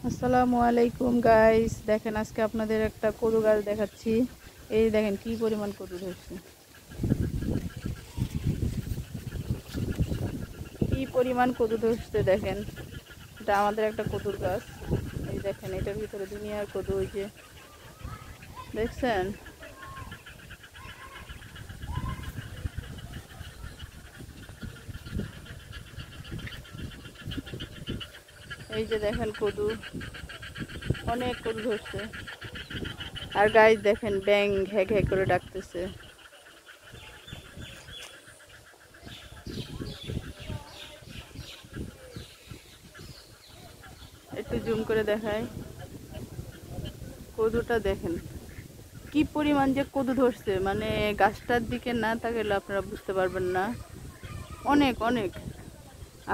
আসসালামু আলাইকুম গাইস, দেখেন আজকে আপনাদের একটা কদু গাছ দেখাচ্ছি। এই দেখেন কি পরিমাণ কদু ধরছে, কি পরিমাণ কদু ধরছে দেখেন। এটা আমাদের একটা কদুর গাছ। এই দেখেন এটার ভিতরে দুনিয়ার কদু, ওই যে দেখছেন। এই যে দেখেন কদু, অনেক কদু ধরছে। আর গাইস দেখেন ব্যাং ঘ্যাঁ ঘ্যাঁ করে ডাকতেছে। একটু জুম করে দেখায়, কদুটা দেখেন কি পরিমাণ যে কদু ধরছে, মানে গাছটার দিকে না তাকালে আপনারা বুঝতে পারবেন না। অনেক অনেক।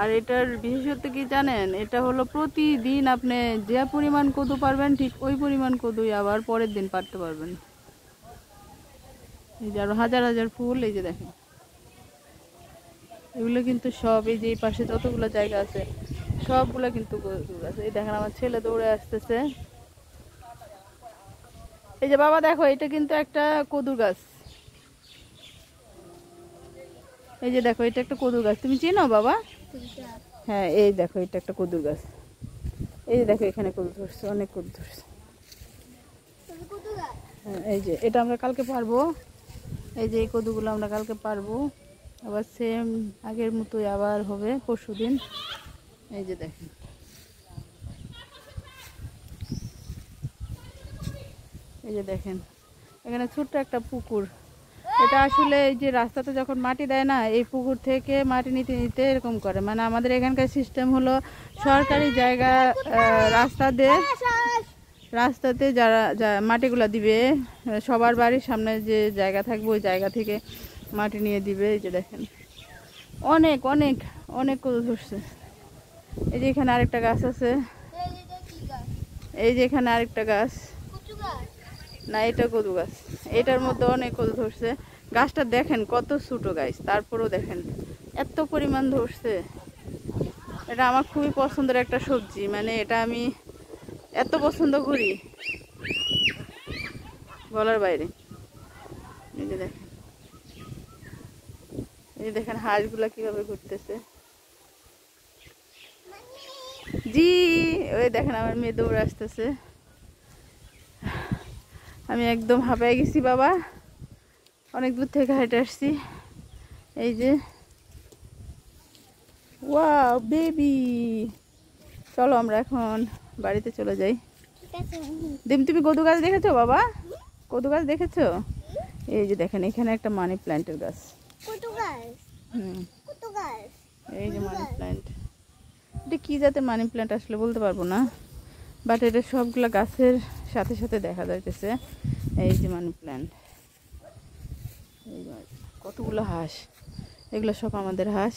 আর এটার বিশেষত্ব কি জানেন? এটা হলো প্রতিদিন আপনি যে পরিমাণ কদু পারবেন ঠিক ওই পরিমাণ কদুই আবার পরের দিন পারতে পারবেন। এই যে আরো হাজার হাজার ফুল, এই যে দেখেন এগুলো কিন্তু সব, এই যে এই পাশে যতগুলো জায়গা আছে সবগুলো কিন্তু কদু গাছ। এই দেখেন আমার ছেলে দৌড়ে আসতেছে। এই যে বাবা দেখো, এটা কিন্তু একটা কদু গাছ। এই যে দেখো এটা একটা কদু গাছ, তুমি চেনো বাবা? হ্যাঁ এই দেখো এটা একটা কদুর গাছ। এই যে দেখো এখানে কদু ধরছে, অনেক কদু ধরছে। হ্যাঁ এই যে এটা আমরা কালকে পারবো। এই যে এই কদুগুলো আমরা কালকে পারবো, আবার সেম আগের মতোই আবার হবে পরশুদিন। এই যে দেখেন, এই যে দেখেন এখানে ছোট্ট একটা পুকুর। এটা আসলে এই যে রাস্তাতে যখন মাটি দেয় না, এই পুকুর থেকে মাটি নিতে নিতে এরকম করে। মানে আমাদের এখানকার সিস্টেম হলো সরকারি জায়গা, রাস্তাতে যারা মাটিগুলা দিবে, সবার বাড়ির সামনে যে জায়গা থাকবে ওই জায়গা থেকে মাটি নিয়ে দিবে। এই যে দেখেন অনেক অনেক অনেক কদু ধরছে। এই যে এখানে আরেকটা গাছ আছে, এই যে এখানে আরেকটা গাছ, না এটা কদু গাছ। এটার মধ্যে অনেক কদু ধরছে। গাছটা দেখেন কত ছোট গাছ, তারপরেও দেখেন এত পরিমাণ ধরছে। এটা আমার খুবই পছন্দের একটা সবজি, মানে এটা আমি এত পছন্দ করি বলার বাইরে। এই যে দেখেন, এই যে দেখেন হাঁসগুলা কিভাবে ঘুরতেছে। জি, ওই দেখেন আমার মেয়ে দৌড়ে আসতেছে। আমি একদম হাঁপায়ে গেছি বাবা, অনেক দূর থেকে হেঁটে আসছি। এই যে ওয়াও বেবি, চলো আমরা এখন বাড়িতে চলে যাই। দিম, তুমি কদু গাছ দেখেছো বাবা? কদু গাছ দেখেছো? এই যে দেখেন এখানে একটা মানি প্ল্যান্টের গাছ। এই যে মানি প্ল্যান্ট, এটা কি জাতের মানি প্ল্যান্ট আসলে বলতে পারবো না, বাট এটা সবগুলা গাছের সাথে সাথে দেখা যাইতেছে। এই যে মানি প্ল্যান্ট, কতগুলো হাঁস, এগুলো সব আমাদের হাঁস।